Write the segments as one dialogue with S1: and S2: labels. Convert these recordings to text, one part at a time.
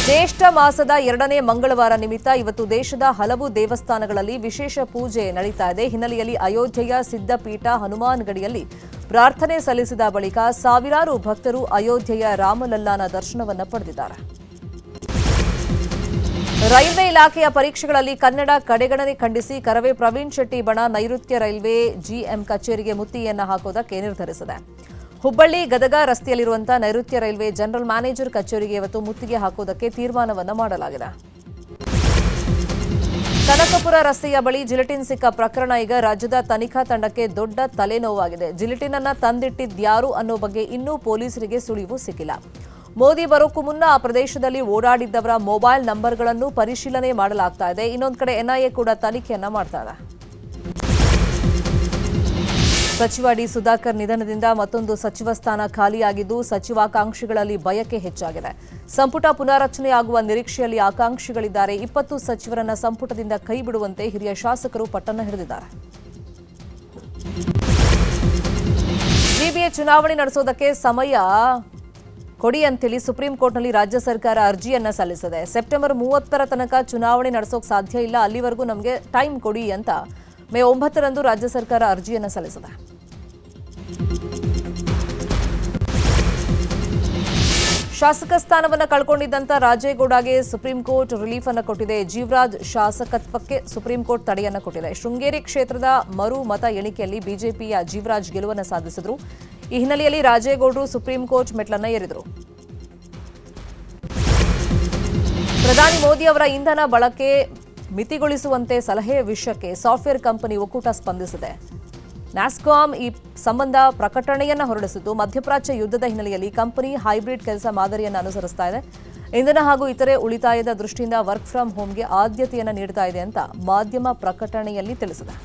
S1: ಜ್ಯೇಷ್ಠ ಮಾಸದ 2ನೇ ಮಂಗಳವಾರ ನಿಮಿತ್ತ ಇವತ್ತು ದೇಶದ ಹಲವು ದೇವಸ್ಥಾನಗಳಲ್ಲಿ ವಿಶೇಷ ಪೂಜೆ ನಡೀತಾ ಇದೆ. ಹಿನ್ನೆಲೆಯಲ್ಲಿ ಅಯೋಧ್ಯೆಯ ಸಿದ್ಧಪೀಠ ಹನುಮಾನ್ ಗಡಿಯಲ್ಲಿ ಪ್ರಾರ್ಥನೆ ಸಲ್ಲಿಸಿದ ಬಳಿಕ ಸಾವಿರಾರು ಭಕ್ತರು ಅಯೋಧ್ಯೆಯ ರಾಮಲಲ್ಲಾನ ದರ್ಶನವನ್ನು ಪಡೆದಿದ್ದಾರೆ. ರೈಲ್ವೆ ಇಲಾಖೆಯ ಪರೀಕ್ಷೆಗಳಲ್ಲಿ ಕನ್ನಡ ಕಡೆಗಣನೆ ಖಂಡಿಸಿ ಕರವೇ ಪ್ರವೀಣ್ ಶೆಟ್ಟಿ ಬಣ ನೈಋತ್ಯ ರೈಲ್ವೆ ಜಿಎಂ ಕಚೇರಿಗೆ ಮುತ್ತಿಗೆಯನ್ನು ಹಾಕುವುದಕ್ಕೆ ನಿರ್ಧರಿಸಿದೆ. ಹುಬ್ಬಳ್ಳಿ ಗದಗ ರಸ್ತೆಯಲ್ಲಿರುವಂತಹ ನೈಋತ್ಯ ರೈಲ್ವೆ ಜನರಲ್ ಮ್ಯಾನೇಜರ್ ಕಚೇರಿಗೆ ಇವತ್ತು ಮುತ್ತಿಗೆ ಹಾಕುವುದಕ್ಕೆ ತೀರ್ಮಾನವನ್ನು ಮಾಡಲಾಗಿದೆ. ಕನಕಪುರ ರಸ್ತೆಯ ಬಳಿ ಜಿಲೆಟಿನ್ ಸಿಕ್ಕ ಪ್ರಕರಣ ಈಗ ರಾಜ್ಯದ ತನಿಖಾ ತಂಡಕ್ಕೆ ದೊಡ್ಡ ತಲೆನೋವಾಗಿದೆ. ಜಿಲೆಟಿನ್ ಅನ್ನು ತಂದಿಟ್ಟಿದ್ಯಾರು ಅನ್ನೋ ಬಗ್ಗೆ ಇನ್ನೂ ಪೊಲೀಸರಿಗೆ ಸುಳಿವು ಸಿಕ್ಕಿಲ್ಲ. ಮೋದಿ ಬರೋಕ್ಕೂ ಮುನ್ನ ಆ ಪ್ರದೇಶದಲ್ಲಿ ಓಡಾಡಿದ್ದವರ ಮೊಬೈಲ್ ನಂಬರ್ಗಳನ್ನು ಪರಿಶೀಲನೆ ಮಾಡಲಾಗ್ತಾ ಇದೆ. ಇನ್ನೊಂದು ಕಡೆ ಎನ್ಐಎ ಕೂಡ ತನಿಖೆಯನ್ನ ಮಾಡ್ತಾ ಇದೆ. ಸಚಿವ ಡಿ ಸುಧಾಕರ್ ನಿಧನದಿಂದ ಮತ್ತೊಂದು ಸಚಿವ ಸ್ಥಾನ ಖಾಲಿಯಾಗಿದ್ದು ಸಚಿವಾಕಾಂಕ್ಷಿಗಳಲ್ಲಿ ಬಯಕೆ ಹೆಚ್ಚಾಗಿದೆ. ಸಂಪುಟ ಪುನಾರಚನೆಯಾಗುವ ನಿರೀಕ್ಷೆಯಲ್ಲಿ ಆಕಾಂಕ್ಷಿಗಳಿದ್ದಾರೆ. 20 ಸಚಿವರನ್ನ ಸಂಪುಟದಿಂದ ಕೈಬಿಡುವಂತೆ ಹಿರಿಯ ಶಾಸಕರು ಪಟ್ಟಣ ಹಿಡಿದಿದ್ದಾರೆ. ಬಿಬಿಎ ಚುನಾವಣೆ ನಡೆಸೋದಕ್ಕೆ ಸಮಯ ಕೊಡಿ ಅಂತೇಳಿ ಸುಪ್ರೀಂ ಕೋರ್ಟ್ನಲ್ಲಿ ರಾಜ್ಯ ಸರ್ಕಾರ ಅರ್ಜಿಯನ್ನ ಸಲ್ಲಿಸಿದೆ. ಸೆಪ್ಟೆಂಬರ್ 30ರ ತನಕ ಚುನಾವಣೆ ನಡೆಸೋಕೆ ಸಾಧ್ಯ ಇಲ್ಲ, ಅಲ್ಲಿವರೆಗೂ ನಮಗೆ ಟೈಮ್ ಕೊಡಿ ಅಂತ ಮೇ 9ರಂದು ರಾಜ್ಯ ಸರ್ಕಾರ ಅರ್ಜಿಯನ್ನು ಸಲ್ಲಿಸಿದೆ. ಶಾಸಕ ಸ್ಥಾನವನ್ನು ಕಳ್ಕೊಂಡಿದ್ದಂತ ರಾಜೇಗೌಡಗೆ ಸುಪ್ರೀಂ ಕೋರ್ಟ್ ರಿಲೀಫ್ ಅನ್ನು ಕೊಟ್ಟಿದೆ. ಜೀವರಾಜ್ ಶಾಸಕತ್ವಕ್ಕೆ ಸುಪ್ರೀಂ ಕೋರ್ಟ್ ತಡೆಯನ್ನು ಕೊಟ್ಟಿದೆ. ಶೃಂಗೇರಿ ಕ್ಷೇತ್ರದ ಮರು ಮತ ಎಣಿಕೆಯಲ್ಲಿ ಬಿಜೆಪಿಯ ಜೀವರಾಜ್ ಗೆಲುವನ್ನು ಸಾಧಿಸಿದರು. ಈ ಹಿನ್ನೆಲೆಯಲ್ಲಿ ರಾಜೇಗೌಡರು ಸುಪ್ರೀಂ ಕೋರ್ಟ್ ಮೆಟ್ಲನ್ನು ಏರಿದರು. ಪ್ರಧಾನಿ ಮೋದಿ ಅವರ ಇಂಧನ ಬಳಕೆ ಮಿತಿಗೊಳಿಸುವಂತೆ ಸಲಹೆ ವಿಷಯಕ್ಕೆ ಸಾಫ್ಟ್ವೇರ್ ಕಂಪನಿ ಒಕ್ಕೂಟ ಸ್ಪಂದಿಸಿದೆ. ನ್ಯಾಸ್ಕಾಮ್ ಈ ಸಂಬಂಧ ಪ್ರಕಟಣೆಯನ್ನು ಹೊರಡಿಸಿದ್ದು ಮಧ್ಯಪ್ರಾಚ್ಯ ಯುದ್ಧದ ಹಿನ್ನೆಲೆಯಲ್ಲಿ ಕಂಪನಿ ಹೈಬ್ರಿಡ್ ಕೆಲಸ ಮಾದರಿಯನ್ನು ಅನುಸರಿಸ್ತಾ ಇದೆ. ಇಂಧನ ಹಾಗೂ ಇತರೆ ಉಳಿತಾಯದ ದೃಷ್ಟಿಯಿಂದ ವರ್ಕ್ ಫ್ರಮ್ ಹೋಮ್ಗೆ ಆದ್ಯತೆಯನ್ನು ನೀಡ್ತಾ ಇದೆ ಅಂತ ಮಾಧ್ಯಮ ಪ್ರಕಟಣೆಯಲ್ಲಿ ತಿಳಿಸಿದೆ.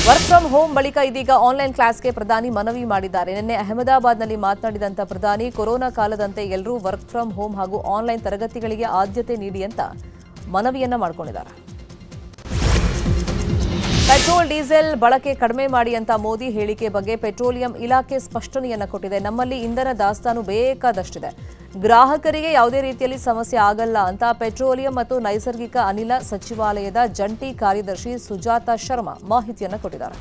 S1: ವರ್ಕ್ ಫ್ರಮ್ ಹೋಮ್ ಬಳಿಕ ಇದೀಗ ಆನ್ಲೈನ್ ಕ್ಲಾಸ್ಗೆ ಪ್ರಧಾನಿ ಮನವಿ ಮಾಡಿದ್ದಾರೆ. ನಿನ್ನೆ ಅಹಮದಾಬಾದ್ನಲ್ಲಿ ಮಾತನಾಡಿದಂಥ ಪ್ರಧಾನಿ ಕೊರೋನಾ ಕಾಲದಂತೆ ಎಲ್ಲರೂ ವರ್ಕ್ ಫ್ರಮ್ ಹೋಮ್ ಹಾಗೂ ಆನ್ಲೈನ್ ತರಗತಿಗಳಿಗೆ ಆದ್ಯತೆ ನೀಡಿ ಅಂತ ಮನವಿಯನ್ನ ಮಾಡಿಕೊಂಡಿದ್ದಾರೆ. ಪೆಟ್ರೋಲ್ ಡೀಸೆಲ್ ಬಳಕೆ ಕಡಿಮೆ ಮಾಡಿ ಅಂತ ಮೋದಿ ಹೇಳಿಕೆ ಬಗ್ಗೆ ಪೆಟ್ರೋಲಿಯಂ ಇಲಾಖೆ ಸ್ಪಷ್ಟನೆಯನ್ನ ಕೊಟ್ಟಿದೆ. ನಮ್ಮಲ್ಲಿ ಇಂಧನ ದಾಸ್ತಾನು ಬೇಕಾದಷ್ಟಿದೆ, ಗ್ರಾಹಕರಿಗೆ ಯಾವುದೇ ರೀತಿಯಲ್ಲಿ ಸಮಸ್ಯೆ ಆಗಲ್ಲ ಅಂತ ಪೆಟ್ರೋಲಿಯಂ ಮತ್ತು ನೈಸರ್ಗಿಕ ಅನಿಲ ಸಚಿವಾಲಯದ ಜಂಟಿ ಕಾರ್ಯದರ್ಶಿ ಸುಜಾತಾ ಶರ್ಮಾ ಮಾಹಿತಿಯನ್ನು ಕೊಟ್ಟಿದ್ದಾರೆ.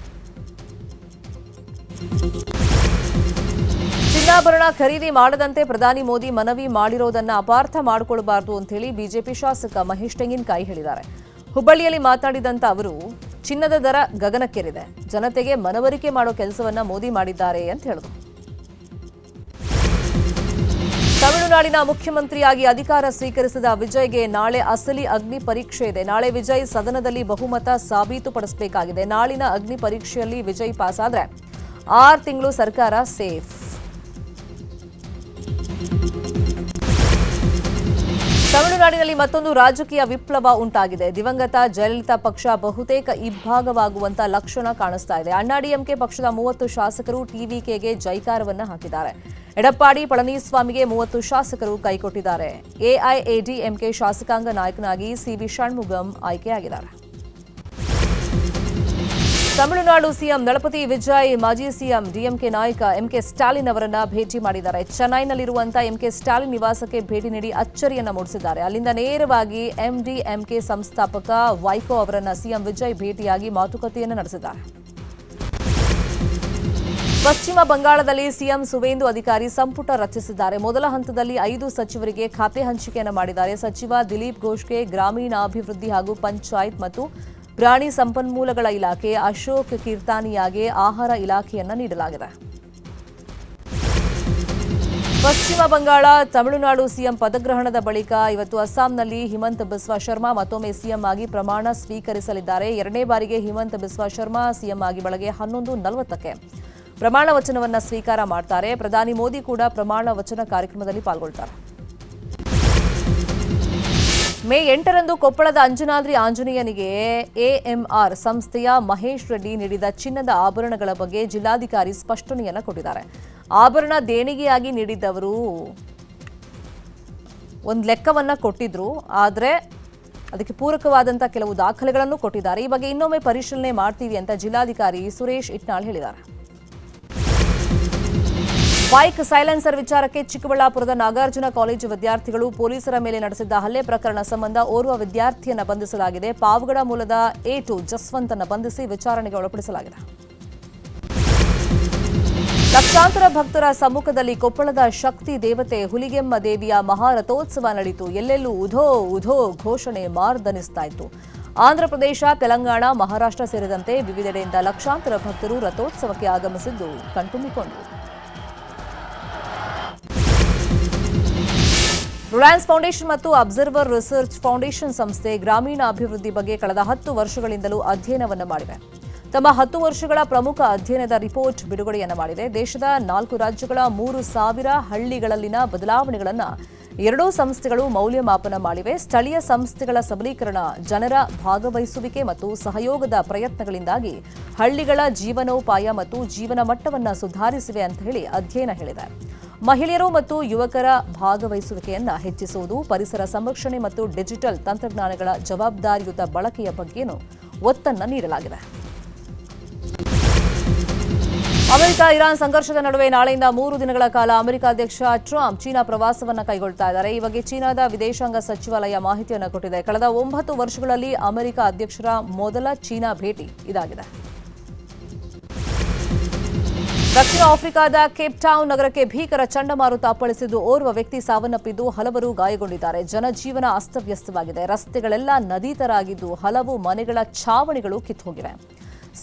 S1: ಚಿನ್ನಾಭರಣ ಖರೀದಿ ಮಾಡದಂತೆ ಪ್ರಧಾನಿ ಮೋದಿ ಮನವಿ ಮಾಡಿರೋದನ್ನ ಅಪಾರ್ಥ ಮಾಡಿಕೊಳ್ಳಬಾರದು ಅಂತ ಹೇಳಿ ಬಿಜೆಪಿ ಶಾಸಕ ಮಹೇಶ್ ತೆಂಗಿನಕಾಯಿ ಹೇಳಿದ್ದಾರೆ. ಹುಬ್ಬಳ್ಳಿಯಲ್ಲಿ ಮಾತನಾಡಿದಂತ ಅವರು ಚಿನ್ನದ ದರ ಗಗನಕ್ಕೇರಿದೆ, ಜನತೆಗೆ ಮನವರಿಕೆ ಮಾಡೋ ಕೆಲಸವನ್ನ ಮೋದಿ ಮಾಡಿದ್ದಾರೆ ಅಂತ ಹೇಳಿದರು. ತಮಿಳುನಾಡಿನ ಮುಖ್ಯಮಂತ್ರಿಯಾಗಿ ಅಧಿಕಾರ ಸ್ವೀಕರಿಸಿದ ವಿಜಯ್ಗೆ ನಾಳೆ ಅಸಲಿ ಅಗ್ನಿ ಪರೀಕ್ಷೆ ಇದೆ. ನಾಳೆ ವಿಜಯ್ ಸದನದಲ್ಲಿ ಬಹುಮತ ಸಾಬೀತುಪಡಿಸಬೇಕಾಗಿದೆ. ನಾಳಿನ ಅಗ್ನಿ ಪರೀಕ್ಷೆಯಲ್ಲಿ ವಿಜಯ್ ಪಾಸ್ ಆದ್ರೆ 6 ತಿಂಗಳು ಸರ್ಕಾರ ಸೇಫ್. ತಮಿಳುನಾಡಿನಲ್ಲಿ ಮತ್ತೊಂದು ರಾಜಕೀಯ ವಿಪ್ಲವ ಉಂಟಾಗಿದೆ. ದಿವಂಗತ ಜಯಲಲಿತಾ ಪಕ್ಷ ಬಹುತೇಕ ಇಬ್ಬಾಗವಾಗುವಂತ ಲಕ್ಷಣ ಕಾಣಿಸ್ತಾ ಇದೆ. ಅಣ್ಣಾಡಿಎಂಕೆ ಪಕ್ಷದ 30 ಶಾಸಕರು ಟಿವಿಕೆಗೆ ಜೈಕಾರವನ್ನ ಹಾಕಿದ್ದಾರೆ. ಎಡಪ್ಪಾಡಿ ಪಳನಿಸ್ವಾಮಿಗೆ 30 ಶಾಸಕರು ಕೈಕೊಟ್ಟಿದ್ದಾರೆ. ಎಐಎಡಿಎಂಕೆ ಶಾಸಕಾಂಗ ನಾಯಕನಾಗಿ ಸಿವಿ ಷಣ್ಮುಗಂ ಆಯ್ಕೆಯಾಗಿದ್ದಾರೆ. ತಮಿಳುನಾಡು ಸಿಎಂ ದಳಪತಿ ವಿಜಯ್ ಮಾಜಿ ಸಿಎಂ ಡಿಎಂಕೆ ನಾಯಕ ಎಂಕೆ ಸ್ಟಾಲಿನ್ ಅವರನ್ನ ಭೇಟಿ ಮಾಡಿದ್ದಾರೆ. ಚೆನ್ನೈನಲ್ಲಿರುವಂತಹ ಎಂಕೆ ಸ್ಟಾಲಿನ್ ನಿವಾಸಕ್ಕೆ ಭೇಟಿ ನೀಡಿ ಅಚ್ಚರಿಯನ್ನ ಮೂಡಿಸಿದ್ದಾರೆ. ಅಲ್ಲಿಂದ ನೇರವಾಗಿ ಎಂಡಿಎಂಕೆ ಸಂಸ್ಥಾಪಕ ವೈಕೋ ಅವರನ್ನ ಸಿಎಂ ವಿಜಯ್ ಭೇಟಿಯಾಗಿ ಮಾತುಕತೆಯನ್ನು ನಡೆಸಿದ್ದಾರೆ. ಪಶ್ಚಿಮ ಬಂಗಾಳದಲ್ಲಿ ಸಿಎಂ ಸುವೇಂದು ಅಧಿಕಾರಿ ಸಂಪುಟ ರಚಿಸಿದ್ದಾರೆ. ಮೊದಲ ಹಂತದಲ್ಲಿ 5 ಸಚಿವರಿಗೆ ಖಾತೆ ಹಂಚಿಕೆಯನ್ನು ಮಾಡಿದ್ದಾರೆ. ಸಚಿವ ದಿಲೀಪ್ ಘೋಷ್ಗೆ ಗ್ರಾಮೀಣಾಭಿವೃದ್ಧಿ ಹಾಗೂ ಪಂಚಾಯತ್ ಮತ್ತು ಪ್ರಾಣಿ ಸಂಪನ್ಮೂಲಗಳ ಇಲಾಖೆ, ಅಶೋಕ್ ಕೀರ್ತಾನಿಯಾಗೆ ಆಹಾರ ಇಲಾಖೆಯನ್ನ ನೀಡಲಾಗಿದೆ. ಪಶ್ಚಿಮ ಬಂಗಾಳ ತಮಿಳುನಾಡು ಸಿಎಂ ಪದಗ್ರಹಣದ ಬಳಿಕ ಇವತ್ತು ಅಸ್ಸಾಂನಲ್ಲಿ ಹಿಮಂತ ಬಿಸ್ವಾ ಶರ್ಮಾ ಮತ್ತೊಮ್ಮೆ ಸಿಎಂ ಆಗಿ ಪ್ರಮಾಣ ಸ್ವೀಕರಿಸಲಿದ್ದಾರೆ. 2ನೇ ಬಾರಿಗೆ ಹಿಮಂತ ಬಿಸ್ವಾ ಶರ್ಮಾ ಸಿಎಂ ಆಗಿ ಬೆಳಗ್ಗೆ 11:40ಕ್ಕೆ ಪ್ರಮಾಣ ವಚನವನ್ನ ಸ್ವೀಕಾರ ಮಾಡ್ತಾರೆ. ಪ್ರಧಾನಿ ಮೋದಿ ಕೂಡ ಪ್ರಮಾಣ ವಚನ ಕಾರ್ಯಕ್ರಮದಲ್ಲಿ ಪಾಲ್ಗೊಳ್ತಾರೆ. ಮೇ 8ರಂದು ಕೊಪ್ಪಳದ ಅಂಜನಾದ್ರಿ ಆಂಜನೇಯನಿಗೆ ಎಎಂಆರ್ ಸಂಸ್ಥೆಯ ಮಹೇಶ್ ರೆಡ್ಡಿ ನೀಡಿದ ಚಿನ್ನದ ಆಭರಣಗಳ ಬಗ್ಗೆ ಜಿಲ್ಲಾಧಿಕಾರಿ ಸ್ಪಷ್ಟನೆಯನ್ನು ಕೊಟ್ಟಿದ್ದಾರೆ. ಆಭರಣ ದೇಣಿಗೆಯಾಗಿ ನೀಡಿದ್ದವರು ಒಂದು ಲೆಕ್ಕವನ್ನ ಕೊಟ್ಟಿದ್ರು, ಆದರೆ ಅದಕ್ಕೆ ಪೂರಕವಾದಂಥ ಕೆಲವು ದಾಖಲೆಗಳನ್ನು ಕೊಟ್ಟಿದ್ದಾರೆ. ಈ ಬಗ್ಗೆ ಇನ್ನೊಮ್ಮೆ ಪರಿಶೀಲನೆ ಮಾಡ್ತೀವಿ ಅಂತ ಜಿಲ್ಲಾಧಿಕಾರಿ ಸುರೇಶ್ ಇಟ್ನಾಳ್ ಹೇಳಿದ್ದಾರೆ. ಬೈಕ್ ಸೈಲೆನ್ಸರ್ ವಿಚಾರಕ್ಕೆ ಚಿಕ್ಕಬಳ್ಳಾಪುರದ ನಾಗಾರ್ಜುನ ಕಾಲೇಜು ವಿದ್ಯಾರ್ಥಿಗಳು ಪೊಲೀಸರ ಮೇಲೆ ನಡೆಸಿದ್ದ ಹಲ್ಲೆ ಪ್ರಕರಣ ಸಂಬಂಧ ಓರ್ವ ವಿದ್ಯಾರ್ಥಿಯನ್ನು ಬಂಧಿಸಲಾಗಿದೆ. ಪಾವಗಡ ಮೂಲದ A2 ಜಸ್ವಂತ್ ಅನ್ನು ಬಂಧಿಸಿ ವಿಚಾರಣೆಗೆ ಒಳಪಡಿಸಲಾಗಿದೆ. ಲಕ್ಷಾಂತರ ಭಕ್ತರ ಸಮ್ಮುಖದಲ್ಲಿ ಕೊಪ್ಪಳದ ಶಕ್ತಿ ದೇವತೆ ಹುಲಿಗೆಮ್ಮ ದೇವಿಯ ಮಹಾರಥೋತ್ಸವ ನಡೆಯಿತು. ಎಲ್ಲೆಲ್ಲೂ ಉಧೋ ಉಧೋ ಘೋಷಣೆ ಮಾರ್ದನಿಸ್ತಾ ಇತ್ತು. ಆಂಧ್ರಪ್ರದೇಶ, ತೆಲಂಗಾಣ, ಮಹಾರಾಷ್ಟ್ರ ಸೇರಿದಂತೆ ವಿವಿಧೆಡೆಯಿಂದ ಲಕ್ಷಾಂತರ ಭಕ್ತರು ರಥೋತ್ಸವಕ್ಕೆ ಆಗಮಿಸಿದ್ದು ಕಣ್ತುಂಬಿಕೊಂಡರು. ರಿಲಯನ್ಸ್ ಫೌಂಡೇಶನ್ ಮತ್ತು ಅಬ್ಸರ್ವರ್ ರಿಸರ್ಚ್ ಫೌಂಡೇಶನ್ ಸಂಸ್ಥೆ ಗ್ರಾಮೀಣ ಅಭಿವೃದ್ಧಿ ಬಗ್ಗೆ ಕಳೆದ 10 ವರ್ಷಗಳಿಂದಲೂ ಅಧ್ಯಯನವನ್ನು ಮಾಡಿವೆ. ತಮ್ಮ 10 ವರ್ಷಗಳ ಪ್ರಮುಖ ಅಧ್ಯಯನದ ರಿಪೋರ್ಟ್ ಬಿಡುಗಡೆಯನ್ನು ಮಾಡಿದೆ. ದೇಶದ 4 ರಾಜ್ಯಗಳ 3,000 ಹಳ್ಳಿಗಳಲ್ಲಿನ ಬದಲಾವಣೆಗಳನ್ನು ಎರಡೂ ಸಂಸ್ಥೆಗಳು ಮೌಲ್ಯಮಾಪನ ಮಾಡಿವೆ. ಸ್ಥಳೀಯ ಸಂಸ್ಥೆಗಳ ಸಬಲೀಕರಣ, ಜನರ ಭಾಗವಹಿಸುವಿಕೆ ಮತ್ತು ಸಹಯೋಗದ ಪ್ರಯತ್ನಗಳಿಂದಾಗಿ ಹಳ್ಳಿಗಳ ಜೀವನೋಪಾಯ ಮತ್ತು ಜೀವನ ಮಟ್ಟವನ್ನು ಸುಧಾರಿಸಿವೆ ಅಂತ ಹೇಳಿ ಅಧ್ಯಯನ ಹೇಳಿದೆ. ಮಹಿಳೆಯರು ಮತ್ತು ಯುವಕರ ಭಾಗವಹಿಸುವಿಕೆಯನ್ನು ಹೆಚ್ಚಿಸುವುದು, ಪರಿಸರ ಸಂರಕ್ಷಣೆ ಮತ್ತು ಡಿಜಿಟಲ್ ತಂತ್ರಜ್ಞಾನಗಳ ಜವಾಬ್ದಾರಿಯುತ ಬಳಕೆಯ ಬಗ್ಗೆಯೂ ಒತ್ತನ್ನು ನೀಡಲಾಗಿದೆ. ಅಮೆರಿಕ ಇರಾನ್ ಸಂಘರ್ಷದ ನಡುವೆ ನಾಳೆಯಿಂದ 3 ದಿನಗಳ ಕಾಲ ಅಮೆರಿಕ ಅಧ್ಯಕ್ಷ ಟ್ರಂಪ್ ಚೀನಾ ಪ್ರವಾಸವನ್ನು ಕೈಗೊಳ್ತಾ ಇದ್ದಾರೆ. ಈ ಬಗ್ಗೆ ಚೀನಾದ ವಿದೇಶಾಂಗ ಸಚಿವಾಲಯ ಮಾಹಿತಿಯನ್ನು ಕೊಟ್ಟಿದೆ. ಕಳೆದ 9 ವರ್ಷಗಳಲ್ಲಿ ಅಮೆರಿಕ ಅಧ್ಯಕ್ಷರ ಮೊದಲ ಚೀನಾ ಭೇಟಿ ಇದಾಗಿದೆ. ದಕ್ಷಿಣ ಆಫ್ರಿಕಾದ ಕೇಪ್ ಟೌನ್ ನಗರಕ್ಕೆ ಭೀಕರ ಚಂಡಮಾರುತ ಅಪ್ಪಳಿಸಿದ್ದು ಓರ್ವ ವ್ಯಕ್ತಿ ಸಾವನ್ನಪ್ಪಿದ್ದು ಹಲವರು ಗಾಯಗೊಂಡಿದ್ದಾರೆ. ಜನಜೀವನ ಅಸ್ತವ್ಯಸ್ತವಾಗಿದೆ. ರಸ್ತೆಗಳೆಲ್ಲ ನದಿ ತರಾಗಿದ್ದು ಹಲವು ಮನೆಗಳ ಛಾವಣಿಗಳು ಕಿತ್ತುಹೋಗಿವೆ.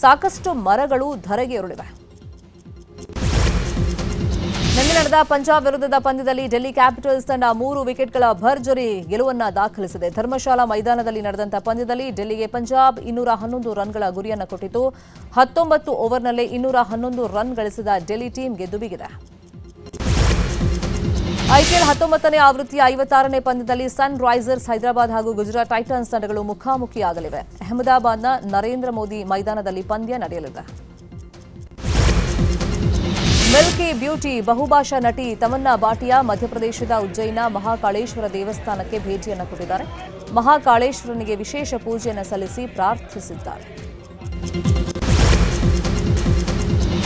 S1: ಸಾಕಷ್ಟು ಮರಗಳು ಧರೆಗೆ ಉರುಳಿವೆ. ನಿನ್ನೆ ನಡೆದ ಪಂಜಾಬ್ ವಿರುದ್ಧದ ಪಂದ್ಯದಲ್ಲಿ ಡೆಲ್ಲಿ ಕ್ಯಾಪಿಟಲ್ಸ್ ತಂಡ 3 ವಿಕೆಟ್ಗಳ ಭರ್ಜರಿ ಗೆಲುವನ್ನು ದಾಖಲಿಸಿದೆ. ಧರ್ಮಶಾಲಾ ಮೈದಾನದಲ್ಲಿ ನಡೆದಂತಹ ಪಂದ್ಯದಲ್ಲಿ ಡೆಲ್ಲಿಗೆ ಪಂಜಾಬ್ 211 ರನ್ಗಳ ಗುರಿಯನ್ನು ಕೊಟ್ಟಿತು. 19 ಓವರ್ನಲ್ಲೇ 211 ರನ್ ಗಳಿಸಿದ ಡೆಲ್ಲಿ ಟೀಮ್ ಗೆದ್ದು ಬಿಗಿದೆ. ಐಪಿಎಲ್ 19ನೇ ಆವೃತ್ತಿಯ 56ನೇ ಪಂದ್ಯದಲ್ಲಿ ಸನ್ ರೈಸರ್ಸ್ ಹೈದರಾಬಾದ್ ಹಾಗೂ ಗುಜರಾತ್ ಟೈಟನ್ಸ್ ತಂಡಗಳು ಮುಖಾಮುಖಿಯಾಗಲಿವೆ. ಅಹಮದಾಬಾದ್ನ ನರೇಂದ್ರ ಮೋದಿ ಮೈದಾನದಲ್ಲಿ ಪಂದ್ಯ ನಡೆಯಲಿದೆ. ಮಿಲ್ಕಿ ಬ್ಯೂಟಿ ಬಹುಭಾಷಾ ನಟಿ ತಮನ್ನಾ ಭಾಟಿಯಾ ಮಧ್ಯಪ್ರದೇಶದ ಉಜ್ಜಯಿನ ಮಹಾಕಾಳೇಶ್ವರ ದೇವಸ್ಥಾನಕ್ಕೆ ಭೇಟಿಯನ್ನು ಕೊಟ್ಟಿದ್ದಾರೆ. ಮಹಾಕಾಳೇಶ್ವರನಿಗೆ ವಿಶೇಷ ಪೂಜೆಯನ್ನು ಸಲ್ಲಿಸಿ ಪ್ರಾರ್ಥಿಸಿದ್ದಾರೆ.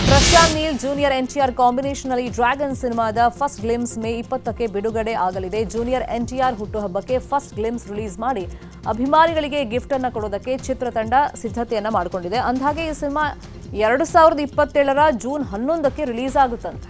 S1: ಪ್ರಶಾಂತ್ ನೀಲ್ ಜೂನಿಯರ್ ಎನ್ಟಿಆರ್ ಕಾಂಬಿನೇಷನ್ನಲ್ಲಿ ಡ್ರ್ಯಾಗನ್ ಸಿನಿಮಾದ ಫಸ್ಟ್ ಗ್ಲಿಮ್ಸ್ ಮೇ 20ಕ್ಕೆ ಬಿಡುಗಡೆ ಆಗಲಿದೆ. ಜೂನಿಯರ್ ಎನ್ಟಿಆರ್ ಹುಟ್ಟುಹಬ್ಬಕ್ಕೆ ಫಸ್ಟ್ ಗ್ಲಿಮ್ಸ್ ರಿಲೀಸ್ ಮಾಡಿ ಅಭಿಮಾನಿಗಳಿಗೆ ಗಿಫ್ಟ್ ಅನ್ನು ಕೊಡೋದಕ್ಕೆ ಚಿತ್ರತಂಡ ಸಿದ್ಧತೆಯನ್ನ ಮಾಡಿಕೊಂಡಿದೆ. ಅಂದಹಾಗೆ ಈ ಸಿನಿಮಾ 2027ರ ಜೂನ್ 11ಕ್ಕೆ ರಿಲೀಸ್ ಆಗುತ್ತಂತೆ.